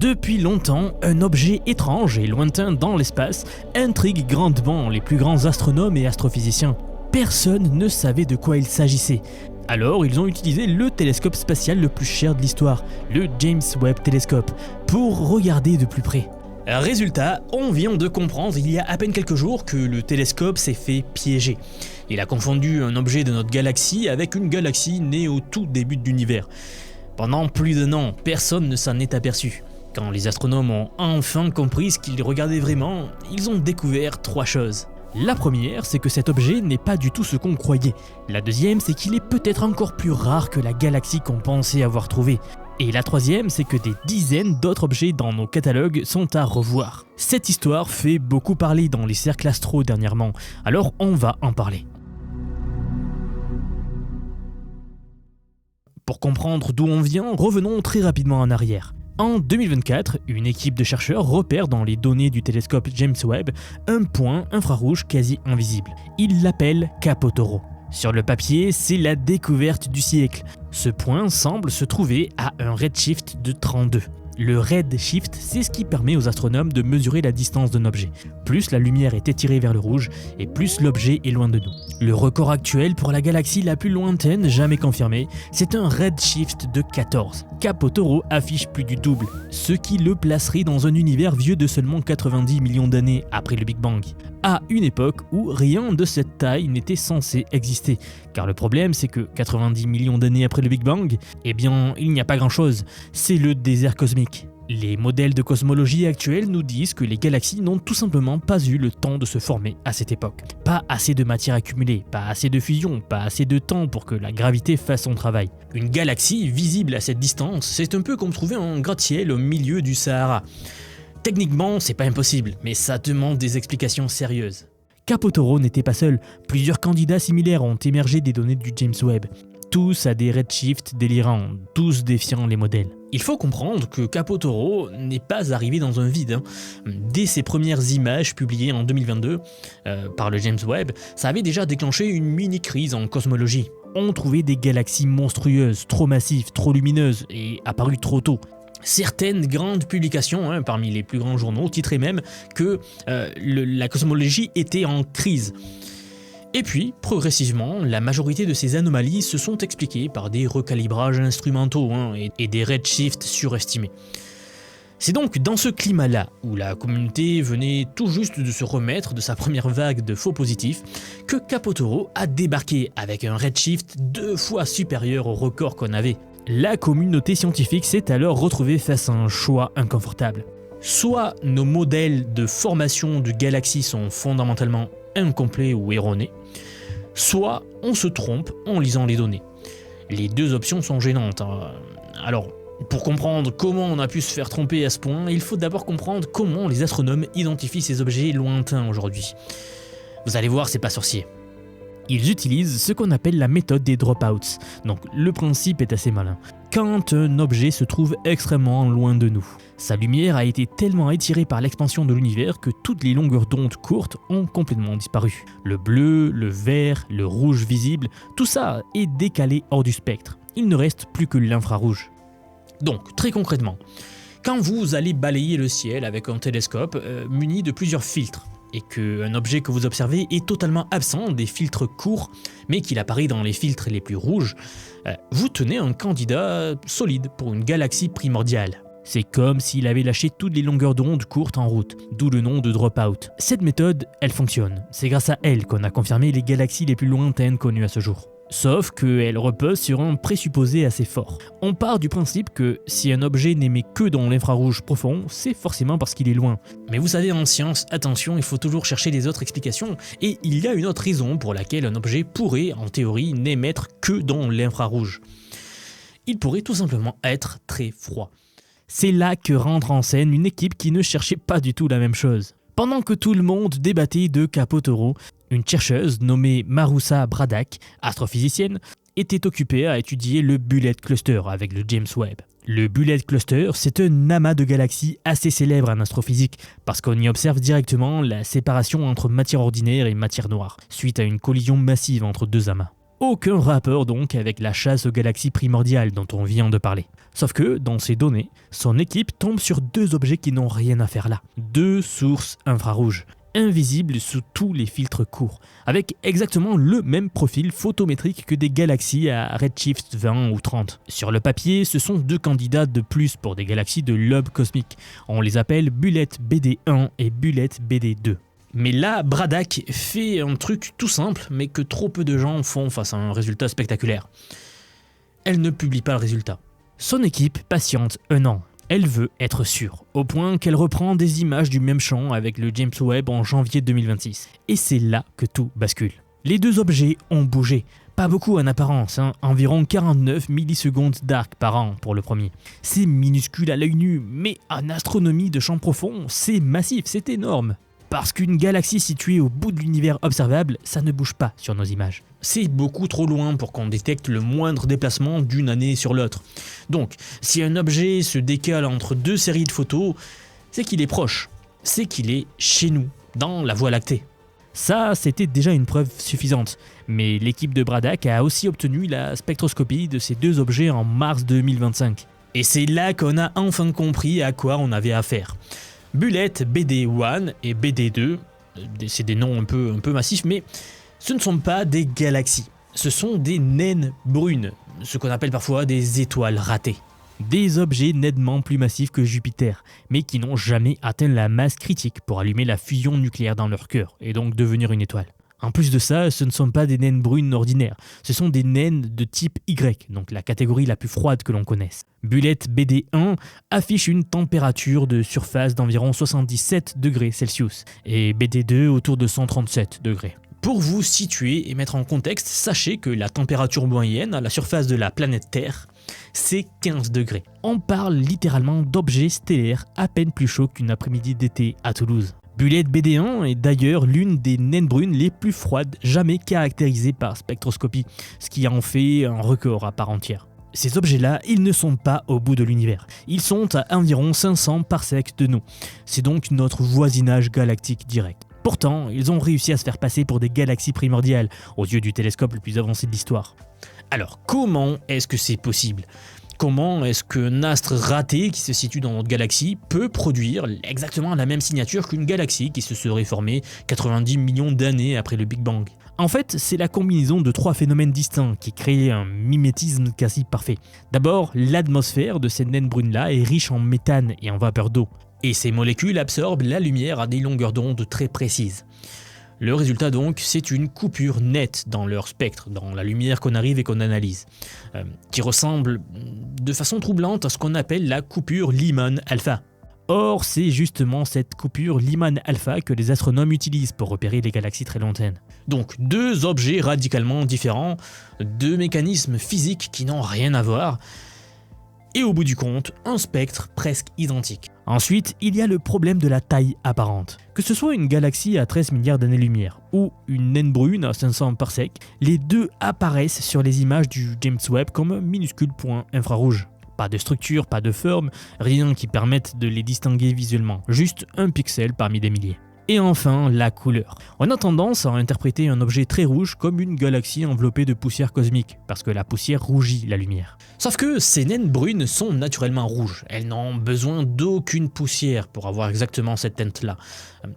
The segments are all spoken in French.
Depuis longtemps, un objet étrange et lointain dans l'espace intrigue grandement les plus grands astronomes et astrophysiciens. Personne ne savait de quoi il s'agissait. Alors ils ont utilisé le télescope spatial le plus cher de l'histoire, le James Webb Telescope, pour regarder de plus près. Résultat, on vient de comprendre il y a à peine quelques jours que le télescope s'est fait piéger. Il a confondu un objet de notre galaxie avec une galaxie née au tout début de l'univers. Pendant plus d'un an, personne ne s'en est aperçu. Quand les astronomes ont enfin compris ce qu'ils regardaient vraiment, ils ont découvert 3 choses. La première, c'est que cet objet n'est pas du tout ce qu'on croyait. La deuxième, c'est qu'il est peut-être encore plus rare que la galaxie qu'on pensait avoir trouvée. Et la troisième, c'est que des dizaines d'autres objets dans nos catalogues sont à revoir. Cette histoire fait beaucoup parler dans les cercles astro dernièrement, alors on va en parler. Pour comprendre d'où on vient, revenons très rapidement en arrière. En 2024, une équipe de chercheurs repère dans les données du télescope James Webb un point infrarouge quasi invisible. Ils l'appellent Capotoro. Sur le papier, c'est la découverte du siècle. Ce point semble se trouver à un redshift de 32. Le redshift, c'est ce qui permet aux astronomes de mesurer la distance d'un objet. Plus la lumière est étirée vers le rouge, et plus l'objet est loin de nous. Le record actuel pour la galaxie la plus lointaine jamais confirmée, c'est un redshift de 14. Capotoro affiche plus du double, ce qui le placerait dans un univers vieux de seulement 90 millions d'années après le Big Bang, à une époque où rien de cette taille n'était censé exister. Car le problème, c'est que 90 millions d'années après le Big Bang, eh bien, il n'y a pas grand-chose, c'est le désert cosmique. Les modèles de cosmologie actuels nous disent que les galaxies n'ont tout simplement pas eu le temps de se former à cette époque. Pas assez de matière accumulée, pas assez de fusion, pas assez de temps pour que la gravité fasse son travail. Une galaxie visible à cette distance, c'est un peu comme trouver un gratte-ciel au milieu du Sahara. Techniquement, c'est pas impossible, mais ça demande des explications sérieuses. Capotoro n'était pas seul, plusieurs candidats similaires ont émergé des données du James Webb. Tous à des redshifts délirants, tous défiant les modèles. Il faut comprendre que Capotoro n'est pas arrivé dans un vide. Dès ses premières images publiées en 2022 par le James Webb, ça avait déjà déclenché une mini-crise en cosmologie. On trouvait des galaxies monstrueuses, trop massives, trop lumineuses et apparues trop tôt. Certaines grandes publications, parmi les plus grands journaux, titraient même que la cosmologie était en crise. Et puis, progressivement, la majorité de ces anomalies se sont expliquées par des recalibrages instrumentaux et des redshifts surestimés. C'est donc dans ce climat-là, où la communauté venait tout juste de se remettre de sa première vague de faux positifs, que Capotoro a débarqué avec un redshift 2 fois supérieur au record qu'on avait. La communauté scientifique s'est alors retrouvée face à un choix inconfortable. Soit nos modèles de formation de galaxies sont fondamentalement incomplets ou erronés, soit on se trompe en lisant les données. Les 2 options sont gênantes. Alors, pour comprendre comment on a pu se faire tromper à ce point, il faut d'abord comprendre comment les astronomes identifient ces objets lointains aujourd'hui. Vous allez voir, c'est pas sorcier. Ils utilisent ce qu'on appelle la méthode des dropouts. Donc le principe est assez malin. Quand un objet se trouve extrêmement loin de nous, sa lumière a été tellement étirée par l'expansion de l'univers que toutes les longueurs d'onde courtes ont complètement disparu. Le bleu, le vert, le rouge visible, tout ça est décalé hors du spectre. Il ne reste plus que l'infrarouge. Donc, très concrètement, quand vous allez balayer le ciel avec un télescope muni de plusieurs filtres, et qu'un objet que vous observez est totalement absent des filtres courts, mais qu'il apparaît dans les filtres les plus rouges, vous tenez un candidat solide pour une galaxie primordiale. C'est comme s'il avait lâché toutes les longueurs d'onde courtes en route, d'où le nom de dropout. Cette méthode, elle fonctionne. C'est grâce à elle qu'on a confirmé les galaxies les plus lointaines connues à ce jour. Sauf qu'elle repose sur un présupposé assez fort. On part du principe que si un objet n'émet que dans l'infrarouge profond, c'est forcément parce qu'il est loin. Mais vous savez, en science, attention, il faut toujours chercher les autres explications, et il y a une autre raison pour laquelle un objet pourrait, en théorie, n'émettre que dans l'infrarouge. Il pourrait tout simplement être très froid. C'est là que rentre en scène une équipe qui ne cherchait pas du tout la même chose. Pendant que tout le monde débattait de Capotoro, une chercheuse nommée Maroussa Bradak, astrophysicienne, était occupée à étudier le Bullet Cluster avec le James Webb. Le Bullet Cluster, c'est un amas de galaxies assez célèbre en astrophysique parce qu'on y observe directement la séparation entre matière ordinaire et matière noire, suite à une collision massive entre 2 amas. Aucun rapport donc avec la chasse aux galaxies primordiales dont on vient de parler. Sauf que, dans ces données, son équipe tombe sur 2 objets qui n'ont rien à faire là. 2 sources infrarouges, invisibles sous tous les filtres courts, avec exactement le même profil photométrique que des galaxies à redshift 20 ou 30. Sur le papier, ce sont 2 candidats de plus pour des galaxies de lobe cosmique. On les appelle Bullet BD1 et Bullet BD2. Mais là, Braddock fait un truc tout simple, mais que trop peu de gens font face à un résultat spectaculaire. Elle ne publie pas le résultat. Son équipe patiente 1 an. Elle veut être sûre, au point qu'elle reprend des images du même champ avec le James Webb en janvier 2026. Et c'est là que tout bascule. Les 2 objets ont bougé. Pas beaucoup en apparence, environ 49 millisecondes d'arc par an pour le premier. C'est minuscule à l'œil nu, mais en astronomie de champ profond, c'est massif, c'est énorme. Parce qu'une galaxie située au bout de l'univers observable, ça ne bouge pas sur nos images. C'est beaucoup trop loin pour qu'on détecte le moindre déplacement d'une année sur l'autre. Donc, si un objet se décale entre 2 séries de photos, c'est qu'il est proche. C'est qu'il est chez nous, dans la Voie lactée. Ça, c'était déjà une preuve suffisante. Mais l'équipe de Braddock a aussi obtenu la spectroscopie de ces 2 objets en mars 2025. Et c'est là qu'on a enfin compris à quoi on avait affaire. Bullet BD1 et BD2, c'est des noms un peu massifs, mais ce ne sont pas des galaxies, ce sont des naines brunes, ce qu'on appelle parfois des étoiles ratées. Des objets nettement plus massifs que Jupiter, mais qui n'ont jamais atteint la masse critique pour allumer la fusion nucléaire dans leur cœur, et donc devenir une étoile. En plus de ça, ce ne sont pas des naines brunes ordinaires, ce sont des naines de type Y, donc la catégorie la plus froide que l'on connaisse. Bullet BD1 affiche une température de surface d'environ 77 degrés Celsius et BD2 autour de 137 degrés. Pour vous situer et mettre en contexte, sachez que la température moyenne à la surface de la planète Terre, c'est 15 degrés. On parle littéralement d'objets stellaires à peine plus chauds qu'une après-midi d'été à Toulouse. Bullet BD1 est d'ailleurs l'une des naines brunes les plus froides jamais caractérisées par spectroscopie, ce qui en fait un record à part entière. Ces objets-là, ils ne sont pas au bout de l'univers. Ils sont à environ 500 parsecs de nous. C'est donc notre voisinage galactique direct. Pourtant, ils ont réussi à se faire passer pour des galaxies primordiales, aux yeux du télescope le plus avancé de l'histoire. Alors, comment est-ce que c'est possible ? Comment est-ce qu'un astre raté qui se situe dans notre galaxie peut produire exactement la même signature qu'une galaxie qui se serait formée 90 millions d'années après le Big Bang ? En fait, c'est la combinaison de 3 phénomènes distincts qui créent un mimétisme quasi parfait. D'abord, l'atmosphère de cette naine brune-là est riche en méthane et en vapeur d'eau. Et ces molécules absorbent la lumière à des longueurs d'onde très précises. Le résultat donc, c'est une coupure nette dans leur spectre, dans la lumière qu'on arrive et qu'on analyse, qui ressemble de façon troublante à ce qu'on appelle la coupure Lyman alpha. Or, c'est justement cette coupure Lyman alpha que les astronomes utilisent pour repérer les galaxies très lointaines. Donc 2 objets radicalement différents, 2 mécanismes physiques qui n'ont rien à voir, et au bout du compte, un spectre presque identique. Ensuite, il y a le problème de la taille apparente. Que ce soit une galaxie à 13 milliards d'années-lumière ou une naine brune à 500 parsecs, les 2 apparaissent sur les images du James Webb comme un minuscule point infrarouge. Pas de structure, pas de forme, rien qui permette de les distinguer visuellement, juste un pixel parmi des milliers. Et enfin, la couleur. On a tendance à interpréter un objet très rouge comme une galaxie enveloppée de poussière cosmique, parce que la poussière rougit la lumière. Sauf que ces naines brunes sont naturellement rouges. Elles n'ont besoin d'aucune poussière pour avoir exactement cette teinte-là.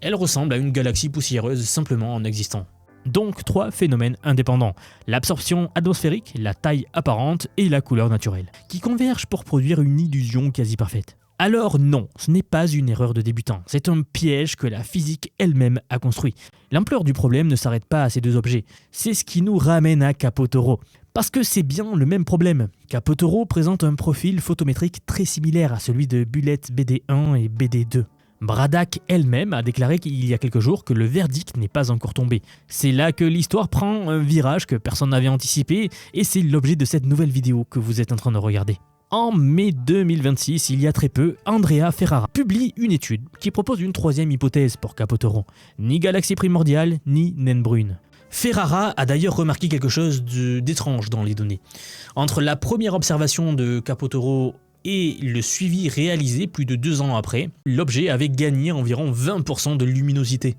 Elles ressemblent à une galaxie poussiéreuse simplement en existant. Donc 3 phénomènes indépendants, l'absorption atmosphérique, la taille apparente et la couleur naturelle, qui convergent pour produire une illusion quasi parfaite. Alors non, ce n'est pas une erreur de débutant, c'est un piège que la physique elle-même a construit. L'ampleur du problème ne s'arrête pas à ces 2 objets, c'est ce qui nous ramène à Capotoro. Parce que c'est bien le même problème. Capotoro présente un profil photométrique très similaire à celui de Bullet BD1 et BD2. Braddock elle-même a déclaré il y a quelques jours que le verdict n'est pas encore tombé. C'est là que l'histoire prend un virage que personne n'avait anticipé et c'est l'objet de cette nouvelle vidéo que vous êtes en train de regarder. En mai 2026, il y a très peu, Andrea Ferrara publie une étude qui propose une 3e hypothèse pour Capotoro. Ni galaxie primordiale, ni naine brune. Ferrara a d'ailleurs remarqué quelque chose d'étrange dans les données. Entre la première observation de Capotoro et le suivi réalisé plus de 2 ans après, l'objet avait gagné environ 20% de luminosité.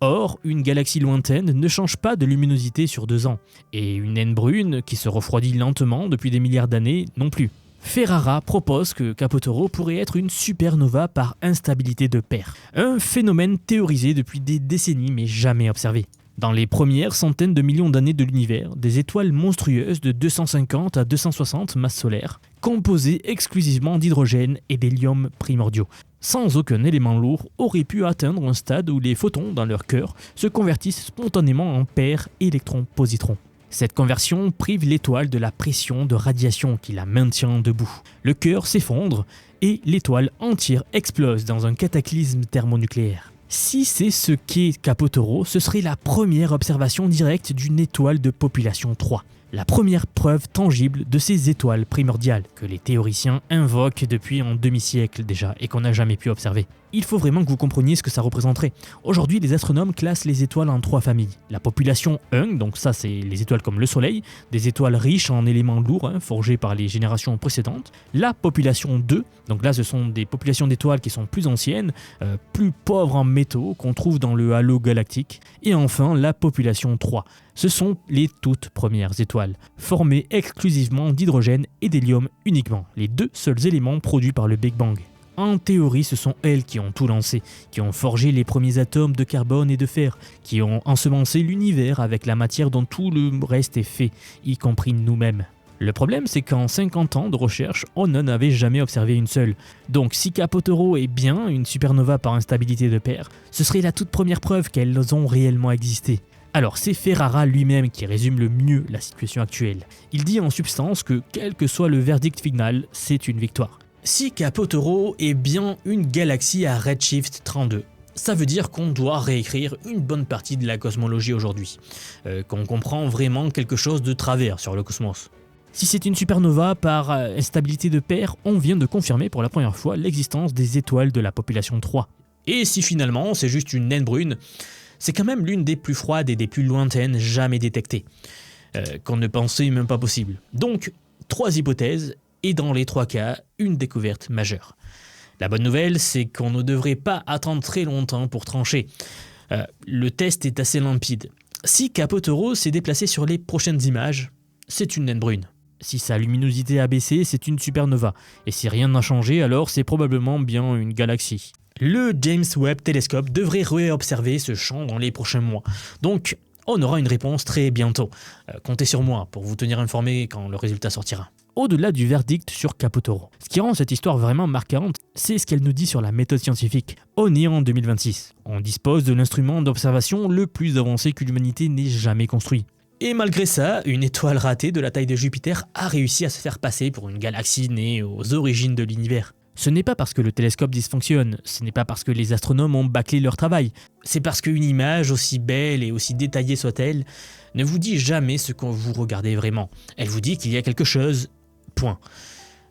Or, une galaxie lointaine ne change pas de luminosité sur 2 ans, et une naine brune qui se refroidit lentement depuis des milliards d'années non plus. Ferrara propose que Capotoro pourrait être une supernova par instabilité de paire, un phénomène théorisé depuis des décennies mais jamais observé. Dans les premières centaines de millions d'années de l'univers, des étoiles monstrueuses de 250 à 260 masses solaires, composées exclusivement d'hydrogène et d'hélium primordiaux, sans aucun élément lourd, auraient pu atteindre un stade où les photons dans leur cœur se convertissent spontanément en paires électrons-positrons. Cette conversion prive l'étoile de la pression de radiation qui la maintient debout. Le cœur s'effondre et l'étoile entière explose dans un cataclysme thermonucléaire. Si c'est ce qu'est Capotoro, ce serait la première observation directe d'une étoile de population 3. La première preuve tangible de ces étoiles primordiales que les théoriciens invoquent depuis un demi-siècle déjà et qu'on n'a jamais pu observer. Il faut vraiment que vous compreniez ce que ça représenterait. Aujourd'hui, les astronomes classent les étoiles en 3 familles. La population 1, donc ça c'est les étoiles comme le Soleil, des étoiles riches en éléments lourds forgés par les générations précédentes. La population 2, donc là ce sont des populations d'étoiles qui sont plus anciennes, plus pauvres en métaux qu'on trouve dans le halo galactique. Et enfin la population 3. Ce sont les toutes premières étoiles, formées exclusivement d'hydrogène et d'hélium uniquement, les 2 seuls éléments produits par le Big Bang. En théorie, ce sont elles qui ont tout lancé, qui ont forgé les premiers atomes de carbone et de fer, qui ont ensemencé l'univers avec la matière dont tout le reste est fait, y compris nous-mêmes. Le problème, c'est qu'en 50 ans de recherche, on n'en avait jamais observé une seule. Donc si Capotoro est bien une supernova par instabilité de paire, ce serait la toute première preuve qu'elles ont réellement existé. Alors c'est Ferrara lui-même qui résume le mieux la situation actuelle. Il dit en substance que quel que soit le verdict final, c'est une victoire. Si Capotoro est bien une galaxie à redshift 32, ça veut dire qu'on doit réécrire une bonne partie de la cosmologie aujourd'hui, qu'on comprend vraiment quelque chose de travers sur le cosmos. Si c'est une supernova par instabilité de paire, on vient de confirmer pour la première fois l'existence des étoiles de la population 3. Et si finalement c'est juste une naine brune, c'est quand même l'une des plus froides et des plus lointaines jamais détectées, qu'on ne pensait même pas possible. Donc, 3 hypothèses, et dans les 3 cas, une découverte majeure. La bonne nouvelle, c'est qu'on ne devrait pas attendre très longtemps pour trancher. Le test est assez limpide. Si Capotoro s'est déplacé sur les prochaines images, c'est une naine brune. Si sa luminosité a baissé, c'est une supernova. Et si rien n'a changé, alors c'est probablement bien une galaxie. Le James Webb Telescope devrait réobserver ce champ dans les prochains mois. Donc, on aura une réponse très bientôt. Comptez sur moi pour vous tenir informé quand le résultat sortira. Au-delà du verdict sur Capotoro, ce qui rend cette histoire vraiment marquante, c'est ce qu'elle nous dit sur la méthode scientifique. On est en 2026. On dispose de l'instrument d'observation le plus avancé que l'humanité n'ait jamais construit. Et malgré ça, une étoile ratée de la taille de Jupiter a réussi à se faire passer pour une galaxie née aux origines de l'univers. Ce n'est pas parce que le télescope dysfonctionne, ce n'est pas parce que les astronomes ont bâclé leur travail, c'est parce qu'une image, aussi belle et aussi détaillée soit-elle, ne vous dit jamais ce que vous regardez vraiment. Elle vous dit qu'il y a quelque chose, point.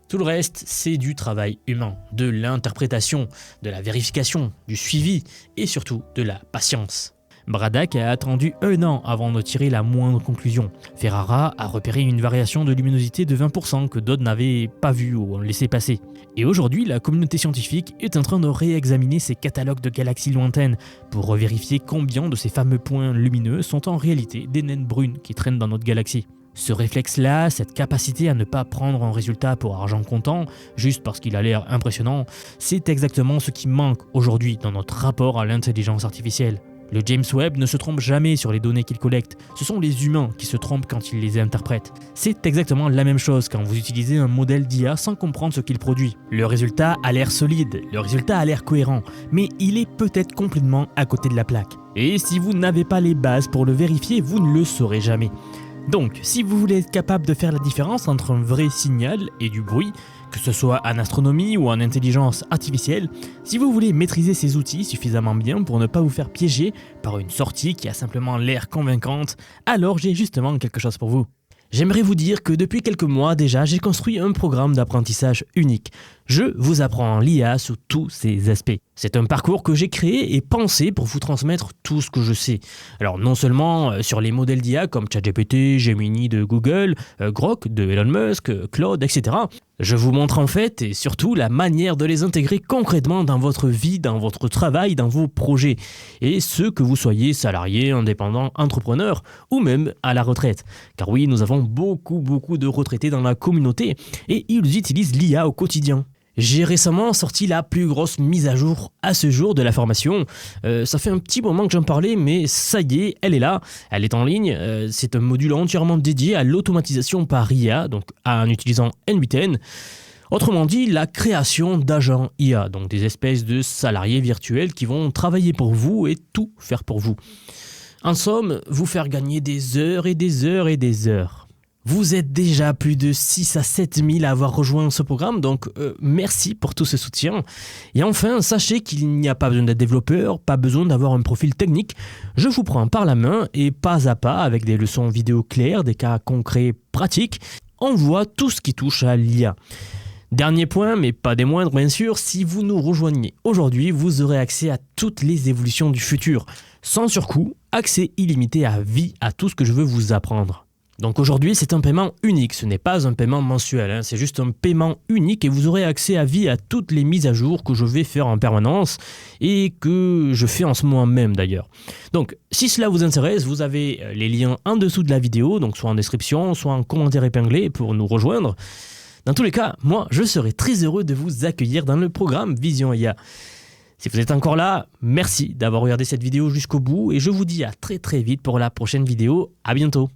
Tout le reste, c'est du travail humain, de l'interprétation, de la vérification, du suivi et surtout de la patience. Braddock a attendu 1 an avant de tirer la moindre conclusion. Ferrara a repéré une variation de luminosité de 20% que d'autres n'avaient pas vu ou laissé passer. Et aujourd'hui, la communauté scientifique est en train de réexaminer ces catalogues de galaxies lointaines pour revérifier combien de ces fameux points lumineux sont en réalité des naines brunes qui traînent dans notre galaxie. Ce réflexe-là, cette capacité à ne pas prendre un résultat pour argent comptant, juste parce qu'il a l'air impressionnant, c'est exactement ce qui manque aujourd'hui dans notre rapport à l'intelligence artificielle. Le James Webb ne se trompe jamais sur les données qu'il collecte, ce sont les humains qui se trompent quand ils les interprètent. C'est exactement la même chose quand vous utilisez un modèle d'IA sans comprendre ce qu'il produit. Le résultat a l'air solide, le résultat a l'air cohérent, mais il est peut-être complètement à côté de la plaque. Et si vous n'avez pas les bases pour le vérifier, vous ne le saurez jamais. Donc, si vous voulez être capable de faire la différence entre un vrai signal et du bruit, que ce soit en astronomie ou en intelligence artificielle, si vous voulez maîtriser ces outils suffisamment bien pour ne pas vous faire piéger par une sortie qui a simplement l'air convaincante, alors j'ai justement quelque chose pour vous. J'aimerais vous dire que depuis quelques mois déjà, j'ai construit un programme d'apprentissage unique. Je vous apprends l'IA sous tous ses aspects. C'est un parcours que j'ai créé et pensé pour vous transmettre tout ce que je sais. Alors non seulement sur les modèles d'IA comme ChatGPT, Gemini de Google, Grok de Elon Musk, Claude, etc. Je vous montre en fait et surtout la manière de les intégrer concrètement dans votre vie, dans votre travail, dans vos projets. Et ce que vous soyez salarié, indépendant, entrepreneur ou même à la retraite. Car oui, nous avons beaucoup de retraités dans la communauté et ils utilisent l'IA au quotidien. J'ai récemment sorti la plus grosse mise à jour à ce jour de la formation. Ça fait un petit moment que j'en parlais, mais ça y est, elle est là, elle est en ligne. C'est un module entièrement dédié à l'automatisation par IA, donc en utilisant N8N. Autrement dit, la création d'agents IA, donc des espèces de salariés virtuels qui vont travailler pour vous et tout faire pour vous. En somme, vous faire gagner des heures et des heures et des heures. Vous êtes déjà plus de 6 à 7 000 à avoir rejoint ce programme, donc merci pour tout ce soutien. Et enfin, sachez qu'il n'y a pas besoin d'être développeur, pas besoin d'avoir un profil technique. Je vous prends par la main et pas à pas, avec des leçons vidéo claires, des cas concrets pratiques, on voit tout ce qui touche à l'IA. Dernier point, mais pas des moindres bien sûr, si vous nous rejoignez aujourd'hui, vous aurez accès à toutes les évolutions du futur. Sans surcoût, accès illimité à vie à tout ce que je veux vous apprendre. Donc aujourd'hui, c'est un paiement unique, ce n'est pas un paiement mensuel, c'est juste un paiement unique et vous aurez accès à vie à toutes les mises à jour que je vais faire en permanence et que je fais en ce moment même d'ailleurs. Donc si cela vous intéresse, vous avez les liens en dessous de la vidéo, donc soit en description, soit en commentaire épinglé pour nous rejoindre. Dans tous les cas, moi, je serai très heureux de vous accueillir dans le programme Vision IA. Si vous êtes encore là, merci d'avoir regardé cette vidéo jusqu'au bout et je vous dis à très vite pour la prochaine vidéo. À bientôt.